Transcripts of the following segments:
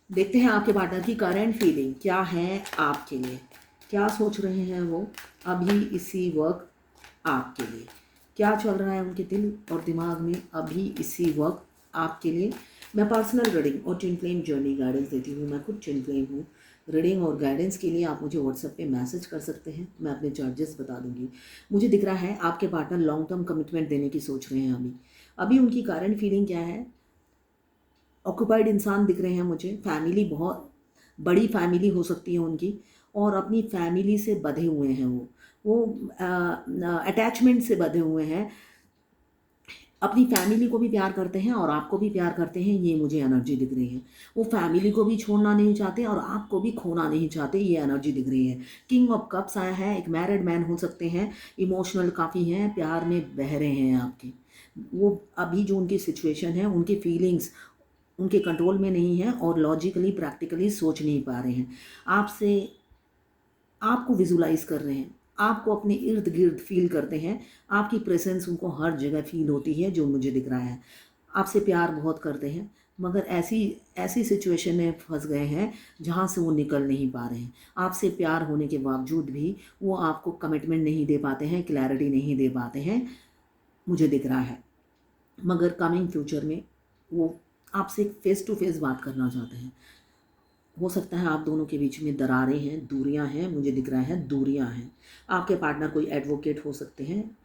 देखते हैं आपके पार्टनर की करंट फीलिंग क्या है आपके लिए, क्या सोच रहे हैं वो अभी इसी वक्त आपके लिए, क्या चल रहा है उनके दिल और दिमाग में अभी इसी वक्त आपके लिए। मैं पर्सनल रीडिंग और ट्विन फ्लेम जर्नी गाइडेंस देती हूँ। मैं खुद ट्विन फ्लेम हूँ। रीडिंग और गाइडेंस के लिए आप मुझे व्हाट्सएप पे मैसेज कर सकते हैं, मैं अपने चार्जेस बता दूंगी। मुझे दिख रहा है आपके पार्टनर लॉन्ग टर्म कमिटमेंट देने की सोच रहे हैं अभी। अभी उनकी करंट फीलिंग क्या है, ऑक्यूपाइड इंसान दिख रहे हैं मुझे। फैमिली बहुत बड़ी फैमिली हो सकती है उनकी, और अपनी फैमिली से बंधे हुए हैं वो अटैचमेंट से बंधे हुए हैं। अपनी फैमिली को भी प्यार करते हैं और आपको भी प्यार करते हैं, ये मुझे एनर्जी दिख रही है। वो फैमिली को भी छोड़ना नहीं चाहते और आपको भी खोना नहीं चाहते, ये एनर्जी दिख रही है। किंग ऑफ कप्स आया है, एक मैरिड मैन हो सकते हैं, इमोशनल काफ़ी हैं, प्यार में बह रहे हैं आपके। वो अभी जो उनकी सिचुएशन है, उनकी फीलिंग्स उनके कंट्रोल में नहीं है और लॉजिकली प्रैक्टिकली सोच नहीं पा रहे हैं। आपसे आपको विजुलाइज कर रहे हैं, आपको अपने इर्द गिर्द फील करते हैं, आपकी प्रेजेंस उनको हर जगह फील होती है, जो मुझे दिख रहा है। आपसे प्यार बहुत करते हैं, मगर ऐसी ऐसी सिचुएशन में फंस गए हैं जहाँ से वो निकल नहीं पा रहे हैं। आपसे प्यार होने के बावजूद भी वो आपको कमिटमेंट नहीं दे पाते हैं, क्लैरिटी नहीं दे पाते हैं, मुझे दिख रहा है। मगर कमिंग फ्यूचर में वो आपसे फेस टू फेस बात करना चाहते हैं। हो सकता है आप दोनों के बीच में दरारें हैं, दूरियां हैं, मुझे दिख रहा है दूरियां हैं। आपके पार्टनर कोई एडवोकेट हो सकते हैं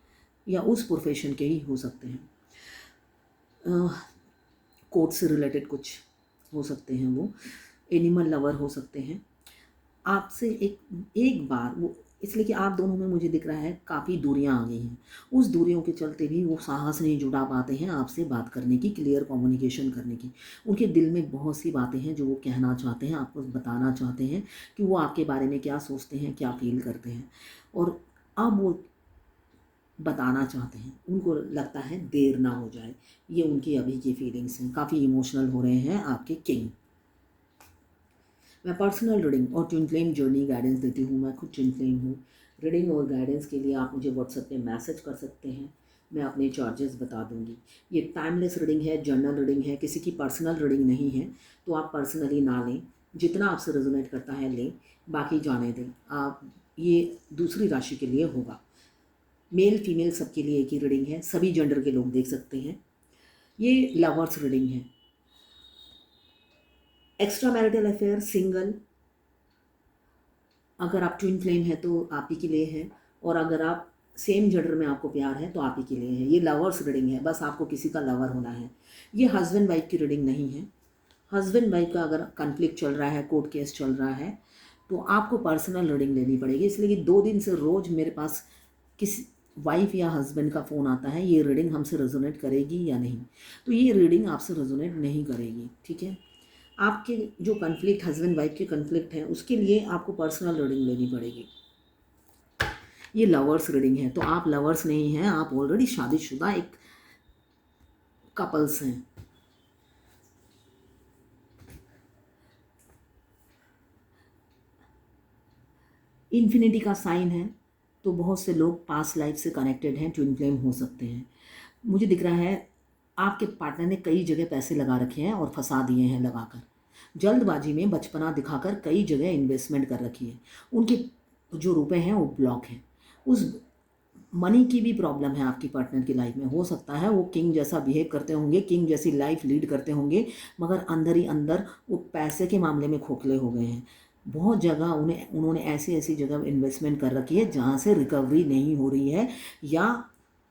या उस प्रोफेशन के ही हो सकते हैं। कोर्ट से रिलेटेड कुछ हो सकते हैं वो। एनिमल लवर हो सकते हैं। आपसे एक एक बार वो, इसलिए कि आप दोनों में मुझे दिख रहा है काफ़ी दूरियां आ गई हैं। उस दूरियों के चलते भी वो साहस नहीं जुटा पाते हैं आपसे बात करने की, क्लियर कम्युनिकेशन करने की। उनके दिल में बहुत सी बातें हैं जो वो कहना चाहते हैं, आपको बताना चाहते हैं कि वो आपके बारे में क्या सोचते हैं, क्या फील करते हैं, और अब वो बताना चाहते हैं। उनको लगता है देर ना हो जाए, ये उनकी अभी की फीलिंग्स हैं। काफ़ी इमोशनल हो रहे हैं आपके किंग। मैं पर्सनल रीडिंग और ट्विन फ्लेम जर्नी गाइडेंस देती हूँ। मैं खुद ट्विन फ्लेम हूँ। रीडिंग और गाइडेंस के लिए आप मुझे व्हाट्सएप पे मैसेज कर सकते हैं, मैं अपने चार्जेस बता दूँगी। ये टाइमलेस रीडिंग है, जर्नल रीडिंग है, किसी की पर्सनल रीडिंग नहीं है, तो आप पर्सनली ना लें। जितना आपसे रेजोनेट करता है लें, बाकी जाने दें। आप ये दूसरी राशि के लिए होगा। मेल फीमेल सबके लिए एक ही रीडिंग है, सभी जेंडर के लोग देख सकते हैं। ये लवर्स रीडिंग है। एक्स्ट्रा मैरिटल अफेयर, सिंगल, अगर आप ट्विन फ्लेम है तो आप ही के लिए है, और अगर आप सेम जेंडर में आपको प्यार है तो आप ही के लिए है। ये लवर्स रीडिंग है, बस आपको किसी का लवर होना है। ये हस्बैंड वाइफ की रीडिंग नहीं है। हस्बैंड वाइफ का अगर कन्फ्लिक्ट चल रहा है, कोर्ट केस चल रहा है, तो आपको पर्सनल रीडिंग लेनी पड़ेगी। इसलिए कि 2 दिन से रोज़ मेरे पास किसी वाइफ या हस्बैंड का फ़ोन आता है, ये रीडिंग हमसे रेजोनेट करेगी या नहीं। तो ये रीडिंग आपसे रेजोनेट नहीं करेगी, ठीक है। आपके जो कन्फ्लिक्ट, हस्बैंड वाइफ के कन्फ्लिक्ट हैं, उसके लिए आपको पर्सनल रीडिंग लेनी पड़ेगी। ये लवर्स रीडिंग है, तो आप लवर्स नहीं हैं, आप ऑलरेडी शादीशुदा एक कपल्स हैं। इन्फिनिटी का साइन है, तो बहुत से लोग पास्ट लाइफ से कनेक्टेड हैं, ट्विन फ्लेम हो सकते हैं। मुझे दिख रहा है आपके पार्टनर ने कई जगह पैसे लगा रखे हैं और फंसा दिए हैं लगाकर। जल्दबाजी में बचपना दिखाकर कई जगह इन्वेस्टमेंट कर रखी है। उनके जो रुपए हैं वो ब्लॉक हैं। उस मनी की भी प्रॉब्लम है आपकी पार्टनर की लाइफ में। हो सकता है वो किंग जैसा बिहेव करते होंगे, किंग जैसी लाइफ लीड करते होंगे, मगर अंदर ही अंदर वो पैसे के मामले में खोखले हो गए हैं। बहुत जगह उन्होंने ऐसी ऐसी जगह इन्वेस्टमेंट कर रखी है जहाँ से रिकवरी नहीं हो रही है, या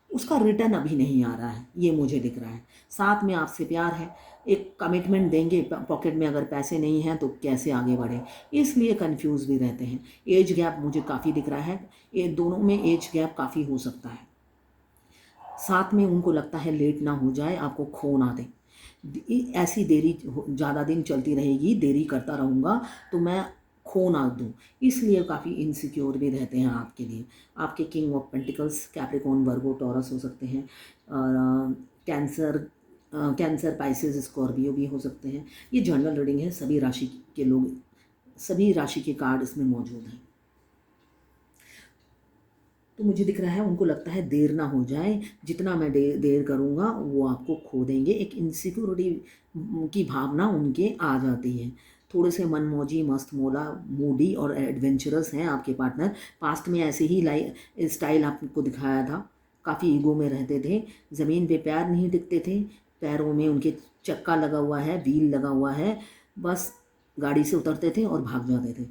उसका रिटर्न अभी नहीं आ रहा है, ये मुझे दिख रहा है। साथ में आपसे प्यार है, एक कमिटमेंट देंगे, पॉकेट में अगर पैसे नहीं हैं तो कैसे आगे बढ़े, इसलिए कंफ्यूज भी रहते हैं। एज गैप मुझे काफ़ी दिख रहा है, ये दोनों में एज गैप काफ़ी हो सकता है। साथ में उनको लगता है लेट ना हो जाए, आपको खो ना दें। ऐसी देरी ज़्यादा दिन चलती रहेगी, देरी करता रहूँगा तो मैं खो ना दूँ, इसलिए काफ़ी इनसिक्योर भी रहते हैं आपके लिए। आपके king of pentacles Capricorn, Virgo, taurus हो सकते हैं, कैंसर, कैंसर, पाइसेस, स्कॉर्पियो भी हो सकते हैं। ये जनरल रीडिंग है, सभी राशि के लोग, सभी राशि के कार्ड इसमें मौजूद हैं। तो मुझे दिख रहा है उनको लगता है देर ना हो जाए, जितना मैं देर करूँगा वो आपको खो देंगे। एक इनसिक्योरिटी की भावना उनके आ जाती है। थोड़े से मनमौजी, मस्त मोला, मूडी और एडवेंचरस हैं आपके पार्टनर। पास्ट में ऐसे ही स्टाइल आपको दिखाया था, काफ़ी ईगो में रहते थे, ज़मीन पे पैर नहीं टिकते थे, पैरों में उनके चक्का लगा हुआ है, व्हील लगा हुआ है, बस गाड़ी से उतरते थे और भाग जाते थे,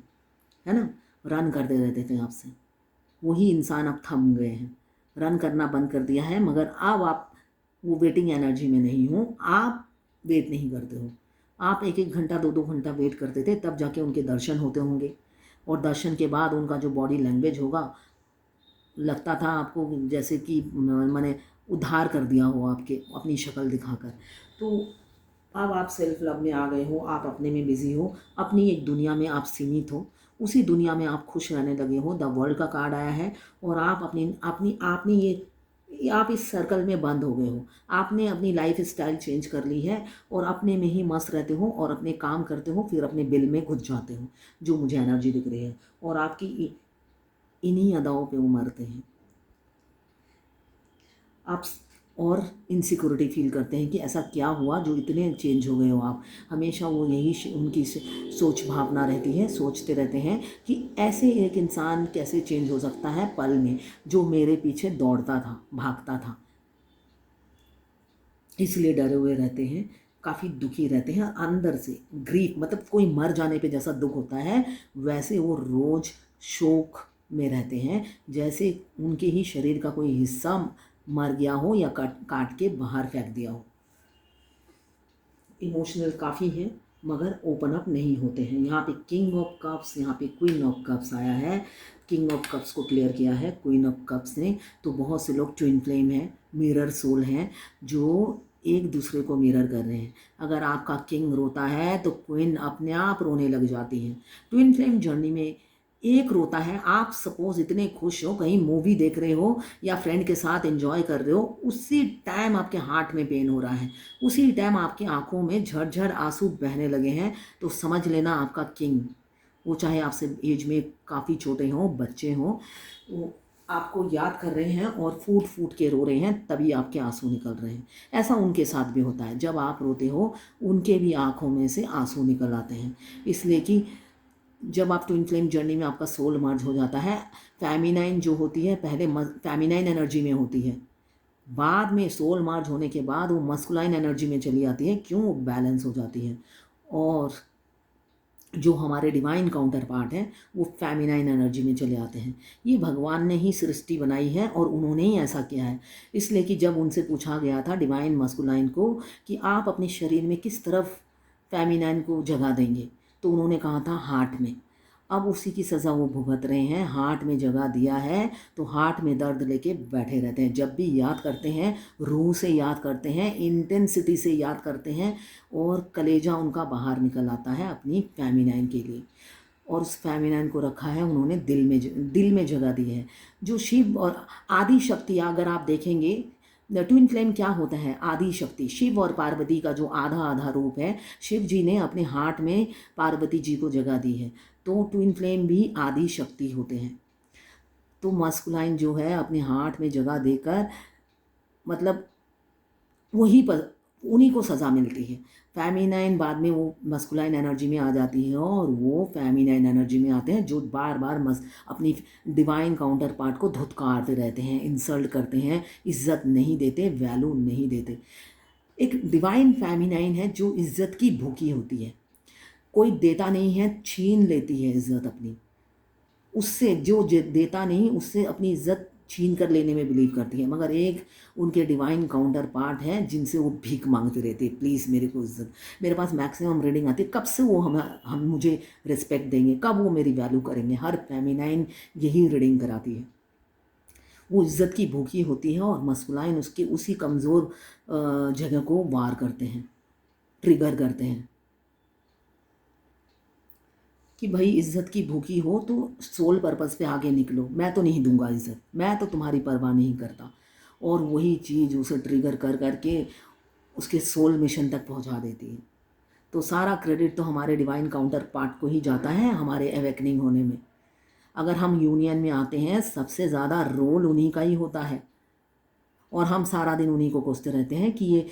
है ना, रन करते रहते थे आपसे। वही इंसान अब थम गए हैं, रन करना बंद कर दिया है, मगर अब आप वो वेटिंग एनर्जी में नहीं हो, आप वेट नहीं करते हो। आप 1-1 घंटा 2-2 घंटा वेट करते थे, तब जाके उनके दर्शन होते होंगे, और दर्शन के बाद उनका जो बॉडी लैंग्वेज होगा, लगता था आपको जैसे कि मैंने उद्धार कर दिया हो आपके, अपनी शक्ल दिखाकर। तो अब आप सेल्फ लव में आ गए हो, आप अपने में बिज़ी हो, अपनी एक दुनिया में आप सीमित हो, उसी दुनिया में आप खुश रहने लगे हो। द वर्ल्ड का कार्ड आया है, और आप अपनी अपनी आपने ये आप इस सर्कल में बंद हो गए हो। आपने अपनी लाइफ स्टाइल चेंज कर ली है, और अपने में ही मस्त रहते हो, और अपने काम करते हो, फिर अपने बिल में घुस जाते हो, जो मुझे एनर्जी दिख रही है, और आपकी इन्हीं अदाओं पे उमरते हैं आप, और इनसिक्योरिटी फील करते हैं कि ऐसा क्या हुआ जो इतने चेंज हो गए हो आप। हमेशा वो यही उनकी सोच भावना रहती है, सोचते रहते हैं कि ऐसे एक इंसान कैसे चेंज हो सकता है पल में, जो मेरे पीछे दौड़ता था, भागता था। इसलिए डरे हुए रहते हैं, काफ़ी दुखी रहते हैं अंदर से। ग्रीफ मतलब कोई मर जाने पे जैसा दुख होता है, वैसे वो रोज़ शोक में रहते हैं, जैसे उनके ही शरीर का कोई हिस्सा मर गया हो या काट के बाहर फेंक दिया हो। इमोशनल काफ़ी हैं, मगर ओपन अप नहीं होते हैं। यहाँ पे किंग ऑफ कप्स, यहाँ पे क्वीन ऑफ कप्स आया है। किंग ऑफ कप्स को क्लियर किया है क्वीन ऑफ कप्स ने। तो बहुत से लोग ट्विन फ्लेम हैं, मिरर सोल हैं, जो एक दूसरे को मिरर कर रहे हैं। अगर आपका किंग रोता है तो क्वीन अपने आप रोने लग जाती हैं। ट्विन फ्लेम जर्नी में एक रोता है, आप सपोज इतने खुश हो, कहीं मूवी देख रहे हो या फ्रेंड के साथ एंजॉय कर रहे हो, उसी टाइम आपके हार्ट में पेन हो रहा है, उसी टाइम आपकी आंखों में झरझर आंसू बहने लगे हैं, तो समझ लेना आपका किंग, वो चाहे आपसे एज में काफ़ी छोटे हों, बच्चे हों, वो आपको याद कर रहे हैं और फूट फूट के रो रहे हैं, तभी आपके आंसू निकल रहे हैं। ऐसा उनके साथ भी होता है, जब आप रोते हो उनके भी आंखों में से आंसू निकल आते हैं। इसलिए कि जब आप ट्विन फ्लेम जर्नी में आपका सोल मर्ज हो जाता है, फेमिनाइन जो होती है पहले फेमिनाइन एनर्जी में होती है, बाद में सोल मर्ज होने के बाद वो मस्कुलाइन एनर्जी में चली आती है। क्यों? वो बैलेंस हो जाती है। और जो हमारे डिवाइन काउंटर पार्ट हैं वो फेमिनाइन एनर्जी में चले आते हैं। ये भगवान ने ही सृष्टि बनाई है और उन्होंने ही ऐसा किया है। इसलिए कि जब उनसे पूछा गया था डिवाइन मस्कुलाइन को कि आप अपने शरीर में किस तरफ फेमिनाइन को जगह देंगे, तो उन्होंने कहा था हार्ट में। अब उसी की सज़ा वो भुगत रहे हैं। हार्ट में जगह दिया है तो हार्ट में दर्द लेके बैठे रहते हैं। जब भी याद करते हैं, रूह से याद करते हैं, इंटेंसिटी से याद करते हैं, और कलेजा उनका बाहर निकल आता है अपनी फेमिनाइन के लिए। और उस फेमिनाइन को रखा है उन्होंने दिल में जगह दी है। जो शिव और आदि शक्ति, अगर आप देखेंगे ट्विन फ्लेम क्या होता है, आदि शक्ति, शिव और पार्वती का जो आधा आधा रूप है। शिव जी ने अपने हार्ट में पार्वती जी को जगह दी है, तो ट्विन फ्लेम भी आदि शक्ति होते हैं। तो मस्कुलाइन जो है अपने हार्ट में जगह देकर, मतलब वहीं पर उन्हीं को सज़ा मिलती है। फेमिनाइन बाद में वो मस्कुलाइन एनर्जी में आ जाती है, और वो फेमिनाइन एनर्जी में आते हैं, जो बार बार अपनी डिवाइन काउंटर पार्ट को धुतकारते रहते हैं, इंसल्ट करते हैं, इज्जत नहीं देते, वैल्यू नहीं देते। एक डिवाइन फेमिनाइन है जो इज्जत की भूखी होती है, कोई देता नहीं है, छीन लेती है इज्जत अपनी। उससे जो देता नहीं, उससे अपनी इज्जत छीन कर लेने में बिलीव करती है। मगर एक उनके डिवाइन काउंटर पार्ट हैं जिनसे वो भीख मांगते रहते हैं, प्लीज़ मेरे को इज्जत। मेरे पास मैक्सिमम रीडिंग आती है, कब से वो हम मुझे रिस्पेक्ट देंगे, कब वो मेरी वैल्यू करेंगे। हर फेमिनाइन यही रीडिंग कराती है। वो इज्जत की भूखी होती है, और मस्कुलाइन उसके उसी कमज़ोर जगह को वार करते हैं, ट्रिगर करते हैं कि भाई इज्जत की भूखी हो तो सोल पर्पस पे आगे निकलो, मैं तो नहीं दूंगा इज्जत, मैं तो तुम्हारी परवाह नहीं करता। और वही चीज़ उसे ट्रिगर कर करके उसके सोल मिशन तक पहुंचा देती है। तो सारा क्रेडिट तो हमारे डिवाइन काउंटर पार्ट को ही जाता है हमारे अवेकनिंग होने में। अगर हम यूनियन में आते हैं, सबसे ज़्यादा रोल उन्हीं का ही होता है। और हम सारा दिन उन्हीं को कोसते रहते हैं कि ये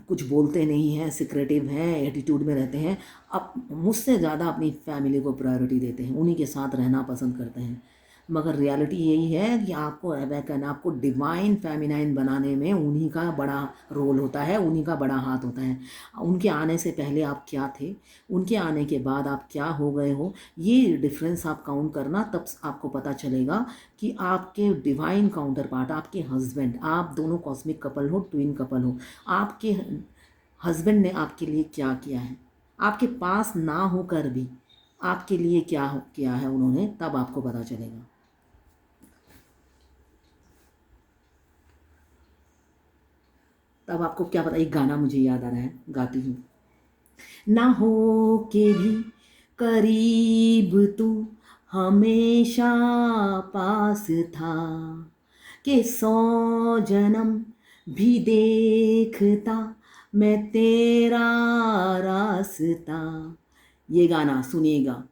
कुछ बोलते नहीं हैं, सिक्रेटिव हैं, एटीट्यूड में रहते हैं। अब मुझसे ज़्यादा अपनी फैमिली को प्रायोरिटी देते हैं, उन्हीं के साथ रहना पसंद करते हैं। मगर रियलिटी यही है कि आपको अवेकन, आपको डिवाइन फेमिनाइन बनाने में उन्हीं का बड़ा रोल होता है, उन्हीं का बड़ा हाथ होता है। उनके आने से पहले आप क्या थे, उनके आने के बाद आप क्या हो गए हो, ये डिफरेंस आप काउंट करना, तब आपको पता चलेगा कि आपके डिवाइन काउंटर पार्ट, आपके हस्बैंड, आप दोनों कॉस्मिक कपल हो, ट्विन कपल हो, आपके हस्बैंड ने आपके लिए क्या किया है, आपके पास ना होकर भी आपके लिए क्या किया है उन्होंने, तब आपको पता चलेगा। तब आपको क्या पता। एक गाना मुझे याद आ रहा है, गाती हूँ। ना हो के भी करीब तू हमेशा पास था, कि 100 जन्म भी देखता मैं तेरा रास्ता। ये गाना सुनिएगा।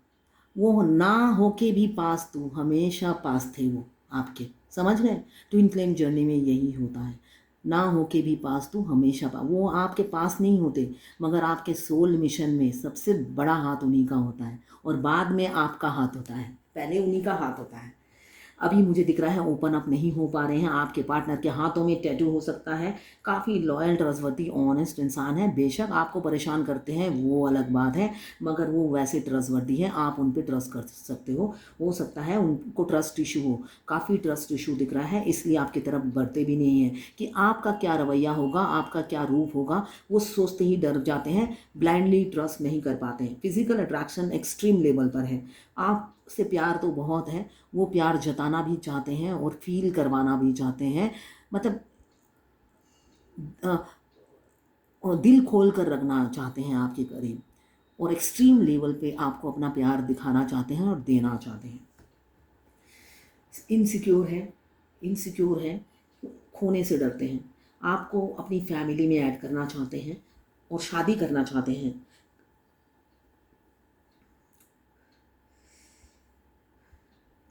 वो ना होके भी पास, तू हमेशा पास थे वो आपके, समझ रहे हैं। ट्विन फ्लेम जर्नी में यही होता है, ना होके भी पास, तू हमेशा पास। वो आपके पास नहीं होते, मगर आपके सोल मिशन में सबसे बड़ा हाथ उन्हीं का होता है, और बाद में आपका हाथ होता है, पहले उन्हीं का हाथ होता है। अभी मुझे दिख रहा है ओपन अप नहीं हो पा रहे हैं। आपके पार्टनर के हाथों में टैटू हो सकता है, काफ़ी लॉयल, ट्रस्टवर्दी, ऑनेस्ट इंसान है। बेशक आपको परेशान करते हैं, वो अलग बात है, मगर वो वैसे ट्रस्टवर्दी है, आप उन पर ट्रस्ट कर सकते हो सकता है उनको ट्रस्ट इशू हो, काफ़ी ट्रस्ट इशू दिख रहा है, इसलिए आपकी तरफ बढ़ते भी नहीं हैं कि आपका क्या रवैया होगा, आपका क्या रूप होगा। वो सोचते ही डर जाते हैं, ब्लाइंडली ट्रस्ट नहीं कर पाते हैं। फिजिकल अट्रैक्शन एक्सट्रीम लेवल पर है, आपसे प्यार तो बहुत है, वो प्यार जताना भी चाहते हैं और फील करवाना भी चाहते हैं, मतलब और दिल खोल कर रखना चाहते हैं आपके करीब, और एक्सट्रीम लेवल पे आपको अपना प्यार दिखाना चाहते हैं और देना चाहते हैं। इनसिक्योर है, खोने से डरते हैं, आपको अपनी फैमिली में ऐड करना चाहते हैं और शादी करना चाहते हैं।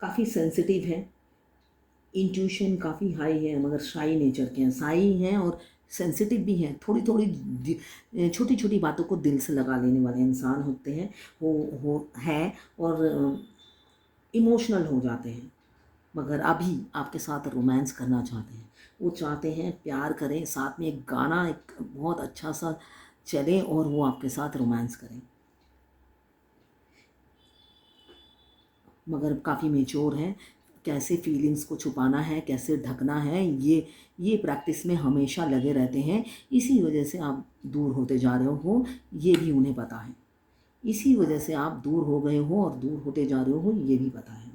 काफ़ी सेंसिटिव है, इंट्यूशन काफ़ी हाई है, मगर शाई नेचर के हैं, शाई हैं और सेंसिटिव भी हैं। थोड़ी थोड़ी छोटी छोटी बातों को दिल से लगा लेने वाले इंसान होते हैं, हो है, और इमोशनल हो जाते हैं। मगर अभी आपके साथ रोमांस करना चाहते हैं, वो चाहते हैं प्यार करें, साथ में एक गाना एक बहुत अच्छा सा चले और वो आपके साथ रोमांस करें। मगर काफ़ी मेच्योर हैं, कैसे फीलिंग्स को छुपाना है, कैसे ढकना है, ये प्रैक्टिस में हमेशा लगे रहते हैं। इसी वजह से आप दूर होते जा रहे हो, ये भी उन्हें पता है। इसी वजह से आप दूर हो गए हो और दूर होते जा रहे हो, ये भी पता है।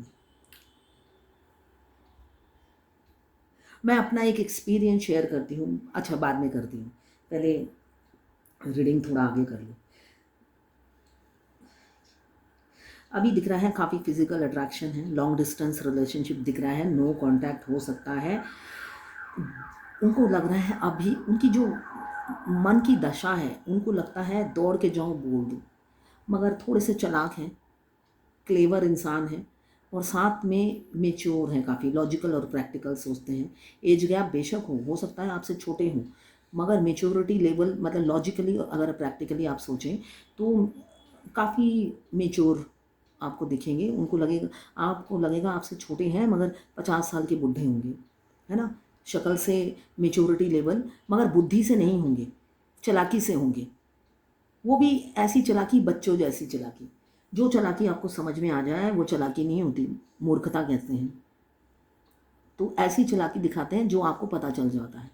मैं अपना एक एक्सपीरियंस शेयर करती हूँ, अच्छा बाद में करती हूँ, पहले रीडिंग थोड़ा आगे कर लो। अभी दिख रहा है काफ़ी फिजिकल अट्रैक्शन है, लॉन्ग डिस्टेंस रिलेशनशिप दिख रहा है, नो कांटेक्ट हो सकता है। उनको लग रहा है अभी उनकी जो मन की दशा है, उनको लगता है दौड़ के जाऊँ बोल दूँ, मगर थोड़े से चालाक हैं, क्लेवर इंसान हैं, और साथ में मेच्योर हैं, काफ़ी लॉजिकल और प्रैक्टिकल सोचते हैं। एज गैप बेशक हो सकता है आपसे छोटे हों, मगर मेच्योरिटी लेवल, मतलब लॉजिकली अगर प्रैक्टिकली आप सोचें तो काफ़ी मेच्योर आपको दिखेंगे। आपको लगेगा आपसे छोटे हैं, मगर 50 साल के बुढ़े होंगे, है ना। शक्ल से मेच्योरिटी लेवल, मगर बुद्धि से नहीं होंगे, चालाकी से होंगे। वो भी ऐसी चालाकी, बच्चों जैसी चालाकी। जो चालाकी आपको समझ में आ जाए वो चालाकी नहीं होती, मूर्खता कहते हैं। तो ऐसी चालाकी दिखाते हैं जो आपको पता चल जाता है,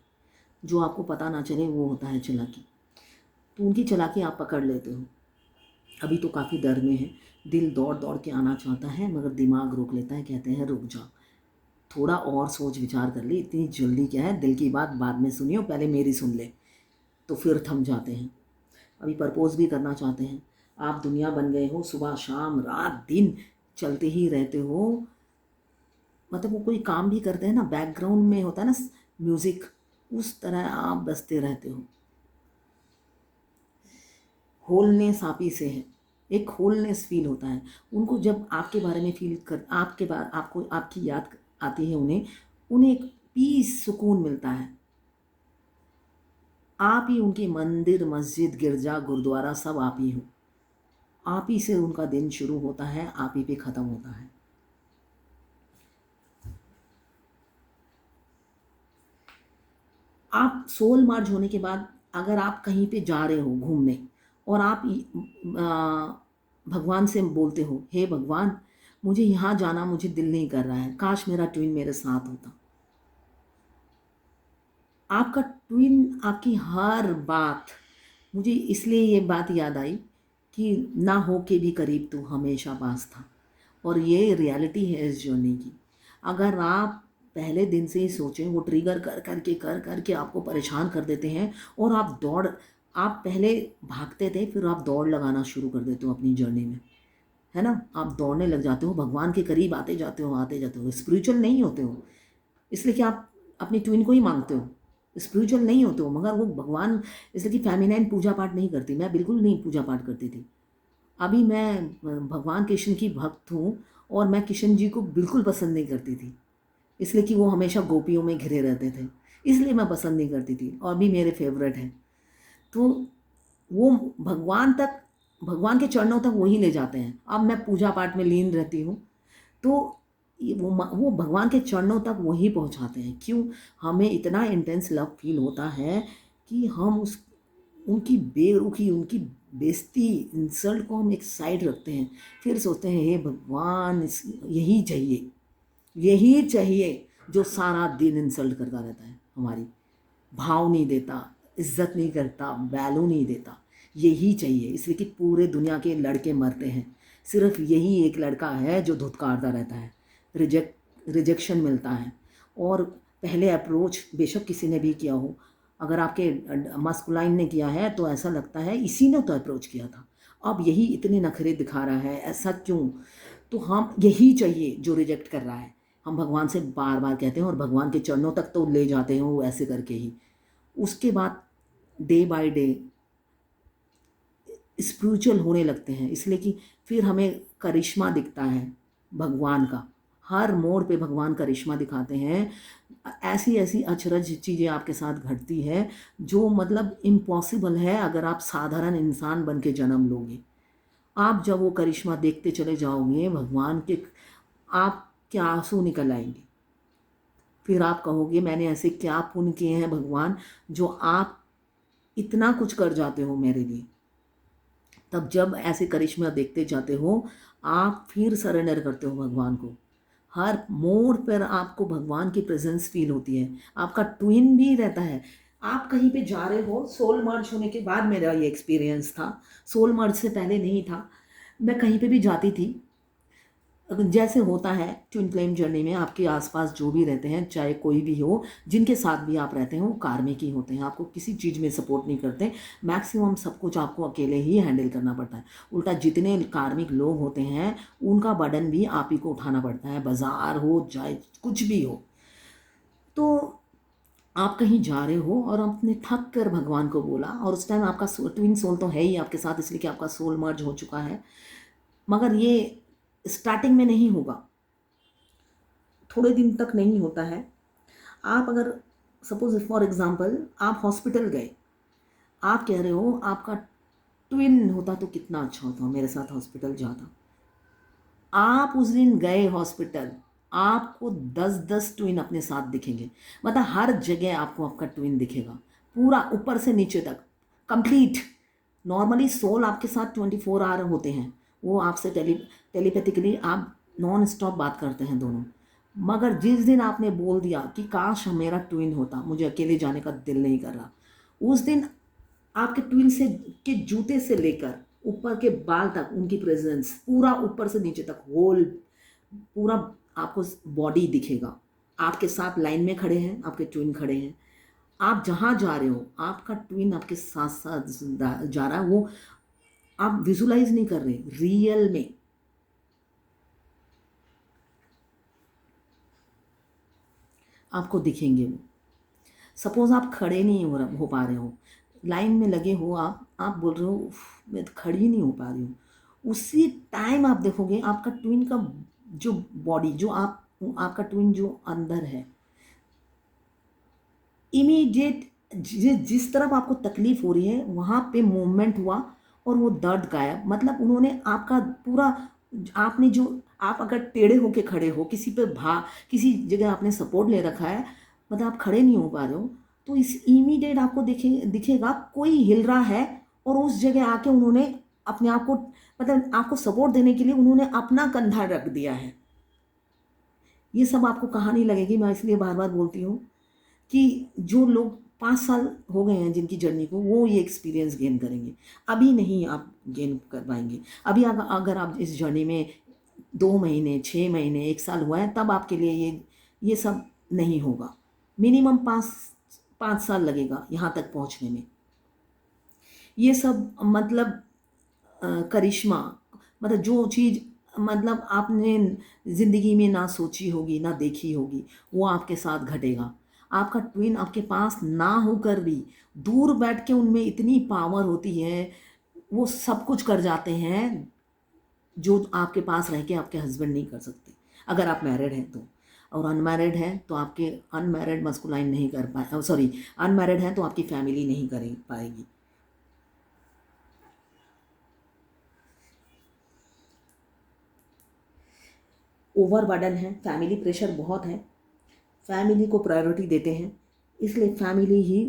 जो आपको पता ना चले वो होता है चालाकी। तो उनकी चालाकी आप पकड़ लेते हो। अभी तो काफ़ी डर में है, दिल दौड़ दौड़ के आना चाहता है, मगर दिमाग रोक लेता है, कहते हैं रुक जा, थोड़ा और सोच विचार कर ले, इतनी जल्दी क्या है, दिल की बात बाद में सुनियो, पहले मेरी सुन ले। तो फिर थम जाते हैं। अभी प्रपोज भी करना चाहते हैं। आप दुनिया बन गए हो, सुबह शाम रात दिन चलते ही रहते हो, मतलब वो कोई काम भी करते हैं ना, बैकग्राउंड में होता है ना म्यूज़िक, उस तरह आप बजते रहते हो। होलनेस आप ही से है, एक होलनेस फील होता है उनको जब आपके बारे में फील कर, आपके बारे आपको आपकी याद आती है, उन्हें एक पीस, सुकून मिलता है। आप ही उनकी मंदिर, मस्जिद, गिरजा, गुरुद्वारा सब आप ही हो। आप ही से उनका दिन शुरू होता है, आप ही पे ख़त्म होता है। आप सोल मर्ज होने के बाद अगर आप कहीं पे जा रहे हो घूमने और आप भगवान से बोलते हो, हे भगवान मुझे यहाँ जाना मुझे दिल नहीं कर रहा है, काश मेरा ट्विन मेरे साथ होता। आपका ट्विन आपकी हर बात, मुझे इसलिए ये बात याद आई कि ना हो के भी करीब तू हमेशा पास था। और ये रियलिटी है इस जर्नी की। अगर आप पहले दिन से ही सोचें, वो ट्रिगर कर करके आपको परेशान कर देते हैं और आप पहले भागते थे, फिर आप दौड़ लगाना शुरू कर देते हो अपनी जर्नी में, है ना। आप दौड़ने लग जाते हो, भगवान के करीब आते जाते हो, स्पिरिचुअल नहीं होते हो इसलिए कि आप अपनी ट्विन को ही मांगते हो, स्पिरिचुअल नहीं होते हो। मगर वो भगवान, इसलिए कि फेमिनाइन पूजा पाठ नहीं करती, मैं बिल्कुल नहीं पूजा पाठ करती थी। अभी मैं भगवान कृष्ण की भक्त हूँ और मैं कृष्ण जी को बिल्कुल पसंद नहीं करती थी, इसलिए कि वो हमेशा गोपियों में घिरे रहते थे, इसलिए मैं पसंद नहीं करती थी। और भी मेरे फेवरेट हैं, तो वो भगवान तक, भगवान के चरणों तक वही ले जाते हैं। अब मैं पूजा पाठ में लीन रहती हूँ, तो वो भगवान के चरणों तक वही पहुँचाते हैं। क्यों? हमें इतना इंटेंस लव फील होता है कि हम उनकी बेरुखी, उनकी बेइज्जती, इंसल्ट को हम एक साइड रखते हैं, फिर सोचते हैं हे भगवान यही चाहिए जो सारा दिन इंसल्ट करता रहता है हमारी, भाव नहीं देता, इज्जत नहीं करता, वैल्यू नहीं देता, यही चाहिए। इसलिए कि पूरे दुनिया के लड़के मरते हैं, सिर्फ यही एक लड़का है जो धुतकारता रहता है, रिजेक्शन मिलता है। और पहले अप्रोच बेशक किसी ने भी किया हो, अगर आपके मस्कुलाइन ने किया है तो ऐसा लगता है इसी ने तो अप्रोच किया था, अब यही इतने नखरे दिखा रहा है, ऐसा क्यों? तो हम यही चाहिए जो रिजेक्ट कर रहा है, हम भगवान से बार बार कहते हैं और भगवान के चरणों तक तो ले जाते हैं वो ऐसे करके ही। उसके बाद डे बाय डे स्पिरिचुअल होने लगते हैं, इसलिए कि फिर हमें करिश्मा दिखता है भगवान का, हर मोड़ पे भगवान करिश्मा दिखाते हैं। ऐसी ऐसी अचरज चीज़ें आपके साथ घटती है जो मतलब इम्पॉसिबल है अगर आप साधारण इंसान बन के जन्म लोगे। आप जब वो करिश्मा देखते चले जाओगे भगवान के, आप क्या आंसू निकल आएंगे। फिर आप कहोगे मैंने ऐसे क्या पुण्य किए हैं भगवान जो आप इतना कुछ कर जाते हो मेरे लिए। तब जब ऐसे करिश्मा देखते जाते हो, आप फिर सरेंडर करते हो भगवान को। हर मोड़ पर आपको भगवान की प्रेजेंस फील होती है, आपका ट्विन भी रहता है। आप कहीं पे जा रहे हो, सोल मर्ज होने के बाद मेरा ये एक्सपीरियंस था, सोल मर्ज से पहले नहीं था। मैं कहीं पे भी जाती थी, जैसे होता है ट्विन फ्लेम जर्नी में, आपके आसपास जो भी रहते हैं, चाहे कोई भी हो, जिनके साथ भी आप रहते हैं वो कार्मिक ही होते हैं, आपको किसी चीज़ में सपोर्ट नहीं करते। मैक्सिमम सब कुछ आपको अकेले ही हैंडल करना पड़ता है। उल्टा जितने कार्मिक लोग होते हैं उनका बर्डन भी आप ही को उठाना पड़ता है, बाजार हो चाहे कुछ भी हो। तो आप कहीं जा रहे हो और आपने थक कर भगवान को बोला, और उस टाइम आपका ट्विन सोल तो है ही आपके साथ, इसलिए कि आपका सोल मर्ज हो चुका है। मगर ये स्टार्टिंग में नहीं होगा, थोड़े दिन तक नहीं होता है। आप अगर सपोज फॉर एग्जांपल आप हॉस्पिटल गए, आप कह रहे हो आपका ट्विन होता तो कितना अच्छा होता, मेरे साथ हॉस्पिटल जाता। आप उस दिन गए हॉस्पिटल, आपको 10-10 ट्विन अपने साथ दिखेंगे, मतलब हर जगह आपको आपका ट्विन दिखेगा, पूरा ऊपर से नीचे तक कंप्लीट। नॉर्मली सोल आपके साथ 24 आवर होते हैं, वो आपसे टेलीपैथिकली आप नॉन स्टॉप बात करते हैं दोनों। मगर जिस दिन आपने बोल दिया कि काश मेरा ट्विन होता, मुझे अकेले जाने का दिल नहीं कर रहा, उस दिन आपके ट्विन से के जूते से लेकर ऊपर के बाल तक उनकी प्रेजेंस पूरा ऊपर से नीचे तक होल पूरा आपको बॉडी दिखेगा। आपके साथ लाइन में खड़े हैं, आपके ट्विन खड़े हैं, आप जहाँ जा रहे हो आपका ट्विन आपके साथ साथ जा रहा है, वो आप विजुलाइज नहीं कर रहे, रियल में आपको दिखेंगे वो। सपोज आप खड़े नहीं हो पा रहे हो, लाइन में लगे हो, आप बोल रहे हो "उफ, मैं तो खड़ी नहीं हो पा रही हूँ", उसी टाइम आप देखोगे आपका ट्विन का जो बॉडी, जो आपका ट्विन जो अंदर है, इमीडिएट जिस तरफ आपको तकलीफ हो रही है वहाँ पे मूवमेंट हुआ और वो दर्द गायब। मतलब उन्होंने आपका पूरा, आपने जो, आप अगर टेढ़े होके खड़े हो, किसी जगह आपने सपोर्ट ले रखा है, मतलब आप खड़े नहीं हो पा रहे हो, तो इस इमीडिएट आपको दिखेगा कोई हिल रहा है और उस जगह आके उन्होंने अपने आप को, मतलब आपको सपोर्ट देने के लिए उन्होंने अपना कंधा रख दिया है। ये सब आपको कहानी लगेगी, मैं इसलिए बार बार बोलती हूँ कि जो लोग 5 साल हो गए हैं जिनकी जर्नी को, वो ये एक्सपीरियंस गेन करेंगे। अभी नहीं आप गेन कर पाएंगे। अभी अगर आप इस जर्नी में 2 महीने, 6 महीने, 1 साल हुआ है, तब आपके लिए ये सब नहीं होगा। मिनिमम 5 साल लगेगा यहाँ तक पहुँचने में। ये सब मतलब करिश्मा, मतलब जो चीज़ मतलब आपने ज़िंदगी में ना सोची होगी ना देखी होगी, वो आपके साथ घटेगा। आपका ट्विन आपके पास ना होकर भी दूर बैठ के उनमें इतनी पावर होती है, वो सब कुछ कर जाते हैं जो आपके पास रह के आपके हस्बैंड नहीं कर सकते, अगर आप मैरिड हैं तो। और अनमैरिड हैं तो आपके अनमैरिड मस्कुलाइन नहीं कर पाए, सॉरी, अनमैरिड हैं तो आपकी फैमिली नहीं कर पाएगी। ओवरबर्डन है, फैमिली प्रेशर बहुत है, फैमिली को प्रायोरिटी देते हैं, इसलिए फैमिली ही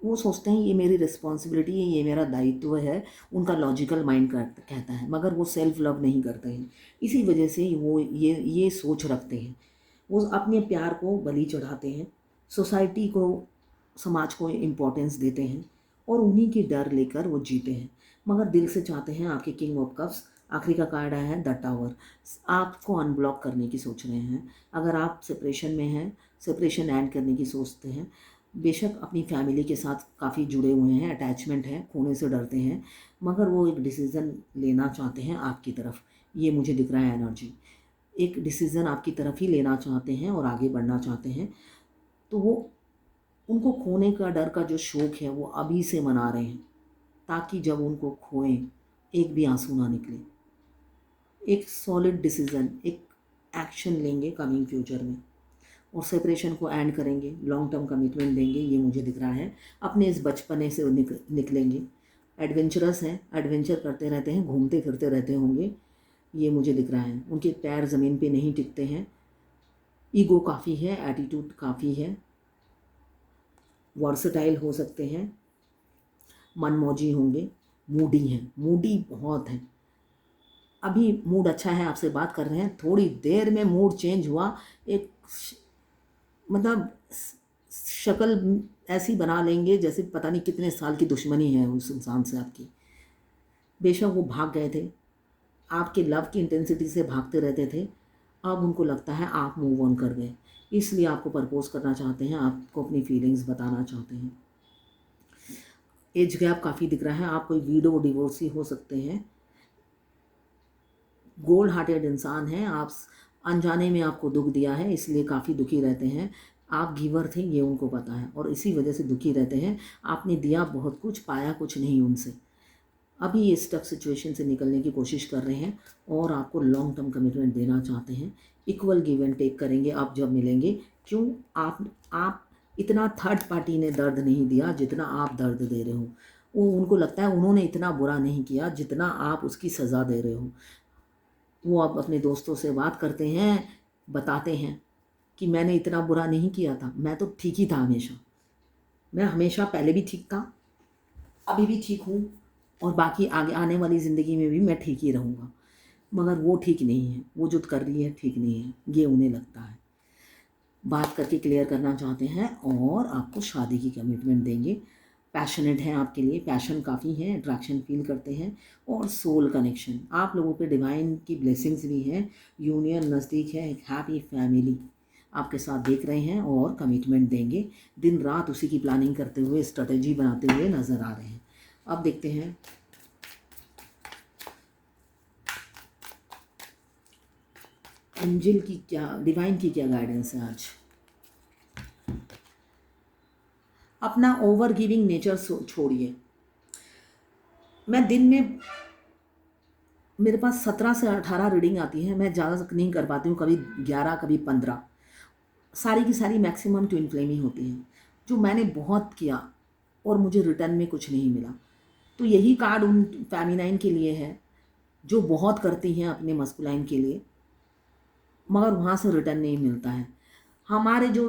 वो सोचते हैं ये मेरी रिस्पॉन्सिबिलिटी है, ये मेरा दायित्व है, उनका लॉजिकल माइंड कहता है, मगर वो सेल्फ लव नहीं करते हैं। इसी वजह से वो ये सोच रखते हैं, वो अपने प्यार को बलि चढ़ाते हैं, सोसाइटी को, समाज को इम्पोर्टेंस देते हैं और उन्हीं की डर लेकर वो जीते हैं। मगर दिल से चाहते हैं आपके किंग ऑफ कप्स, आखिरी का कार्ड आया है द टावर, आपको अनब्लॉक करने की सोच रहे हैं। अगर आप सेपरेशन में हैं, सेपरेशन एंड करने की सोचते हैं, बेशक अपनी फैमिली के साथ काफ़ी जुड़े हुए हैं, अटैचमेंट है, खोने से डरते हैं, मगर वो एक डिसीज़न लेना चाहते हैं आपकी तरफ, ये मुझे दिख रहा है एनर्जी। एक डिसीज़न आपकी तरफ ही लेना चाहते हैं और आगे बढ़ना चाहते हैं, तो वो, उनको खोने का डर का जो शोक है वो अभी से मना रहे हैं, ताकि जब उनको खोएं एक भी आंसू ना निकले। एक सॉलिड डिसीज़न, एक एक्शन लेंगे कमिंग फ्यूचर में और सेपरेशन को एंड करेंगे, लॉन्ग टर्म कमिटमेंट देंगे, ये मुझे दिख रहा है। अपने इस बचपने से निकलेंगे, एडवेंचरस हैं, एडवेंचर करते रहते हैं, घूमते फिरते रहते होंगे, ये मुझे दिख रहा है। उनके पैर ज़मीन पे नहीं टिकते हैं, ईगो काफ़ी है, एटीट्यूड काफ़ी है, वर्सटाइल हो सकते हैं, मनमौजी होंगे, मूडी हैं, मूडी बहुत हैं। अभी मूड अच्छा है, आपसे बात कर रहे हैं, थोड़ी देर में मूड चेंज हुआ, एक मतलब शक्ल ऐसी बना लेंगे जैसे पता नहीं कितने साल की दुश्मनी है उस इंसान से आपकी। बेशक वो भाग गए थे, आपके लव की इंटेंसिटी से भागते रहते थे, अब उनको लगता है आप मूव ऑन कर गए, इसलिए आपको प्रपोज करना चाहते हैं, आपको अपनी फीलिंग्स बताना चाहते हैं। एज गैप काफ़ी दिख रहा है, आप कोई वीडो डिवोर्सी हो सकते हैं, गोल्ड हार्टेड इंसान हैं आप, अनजाने में आपको दुख दिया है इसलिए काफ़ी दुखी रहते हैं। आप गिवर थे ये उनको पता है और इसी वजह से दुखी रहते हैं। आपने दिया बहुत कुछ, पाया कुछ नहीं उनसे। अभी ये स्टक सिचुएशन से निकलने की कोशिश कर रहे हैं और आपको लॉन्ग टर्म कमिटमेंट देना चाहते हैं। इक्वल गिव एंड टेक करेंगे आप जब मिलेंगे। क्यों? आप इतना थर्ड पार्टी ने दर्द नहीं दिया जितना आप दर्द दे रहे हो। वो उनको लगता है उन्होंने इतना बुरा नहीं किया जितना आप उसकी सज़ा दे रहे हो। वो अब अपने दोस्तों से बात करते हैं, बताते हैं कि मैंने इतना बुरा नहीं किया था, मैं तो ठीक ही था हमेशा, मैं हमेशा पहले भी ठीक था, अभी भी ठीक हूँ और बाकी आगे आने वाली ज़िंदगी में भी मैं ठीक ही रहूँगा। मगर वो ठीक नहीं है, वो जो कर रही है ठीक नहीं है, ये उन्हें लगता है। बात करके क्लियर करना चाहते हैं और आपको शादी की कमिटमेंट देंगे। पैशनेट हैं आपके लिए, पैशन काफ़ी है, अट्रैक्शन फील करते हैं और सोल कनेक्शन, आप लोगों पे डिवाइन की ब्लेसिंग्स भी हैं, यूनियन नज़दीक है, एक हैप्पी फैमिली आपके साथ देख रहे हैं और कमिटमेंट देंगे। दिन रात उसी की प्लानिंग करते हुए, स्ट्रेटजी बनाते हुए नज़र आ रहे हैं। अब देखते हैं एंजल की क्या, डिवाइन की क्या गाइडेंस है आज। अपना ओवर गिविंग नेचर छोड़िए। मैं दिन में, मेरे पास 17 से 18 रीडिंग आती है, मैं ज़्यादा नहीं कर पाती हूँ, कभी 11 कभी 15, सारी की सारी मैक्सिमम ट्विन फ्लेम ही होती हैं। जो मैंने बहुत किया और मुझे रिटर्न में कुछ नहीं मिला। तो यही कार्ड उन फेमिनाइन के लिए है जो बहुत करती हैं अपने मस्कुलाइन के लिए, मगर वहाँ से रिटर्न नहीं मिलता है। हमारे जो,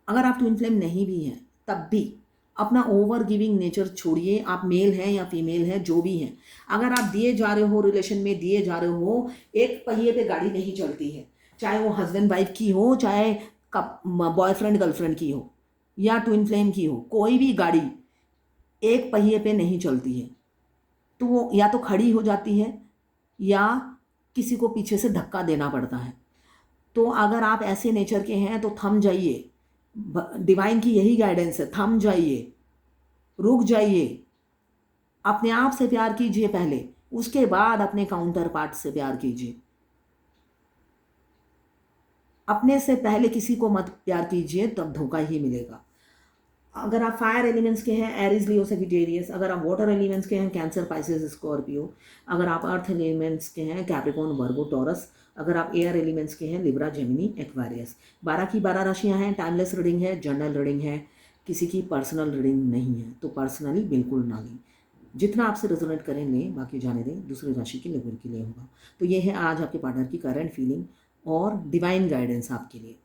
अगर आप ट्विन फ्लेम नहीं भी हैं तब भी अपना ओवर गिविंग नेचर छोड़िए। आप मेल हैं या फीमेल हैं, जो भी हैं, अगर आप दिए जा रहे हो, रिलेशन में दिए जा रहे हो, एक पहिए पे गाड़ी नहीं चलती है, चाहे वो हस्बैंड वाइफ की हो, चाहे बॉयफ्रेंड गर्लफ्रेंड की हो, या ट्विन फ्लेम की हो, कोई भी गाड़ी एक पहिए पे नहीं चलती है। तो वो या तो खड़ी हो जाती है या किसी को पीछे से धक्का देना पड़ता है। तो अगर आप ऐसे नेचर के हैं तो थम जाइए। डिवाइन की यही गाइडेंस है, थम जाइए, रुक जाइए, अपने आप से प्यार कीजिए पहले, उसके बाद अपने काउंटर पार्ट से प्यार कीजिए। अपने से पहले किसी को मत प्यार कीजिए, तब धोखा ही मिलेगा। अगर आप फायर एलिमेंट्स के हैं, एरीज, लियो, सजिटेरियस। अगर आप वाटर एलिमेंट्स के हैं, कैंसर, पाइसेस, स्कॉर्पियो। अगर आप अर्थ एलिमेंट्स के हैं, कैप्रिकॉर्न, वर्गो, टॉरस। अगर आप एयर एलिमेंट्स के हैं, लिब्रा, जेमिनी, एक्वेरियस। 12 की 12 राशियां हैं। टाइमलेस रीडिंग है, जर्नल रीडिंग है, किसी की पर्सनल रीडिंग नहीं है। तो पर्सनली बिल्कुल ना लें, जितना आपसे रेजोनेट करें लें, बाकी जाने दें, दूसरी राशि के लोगों के लिए होगा। तो ये है आज आपके पार्टनर की करंट फीलिंग और डिवाइन गाइडेंस आपके लिए।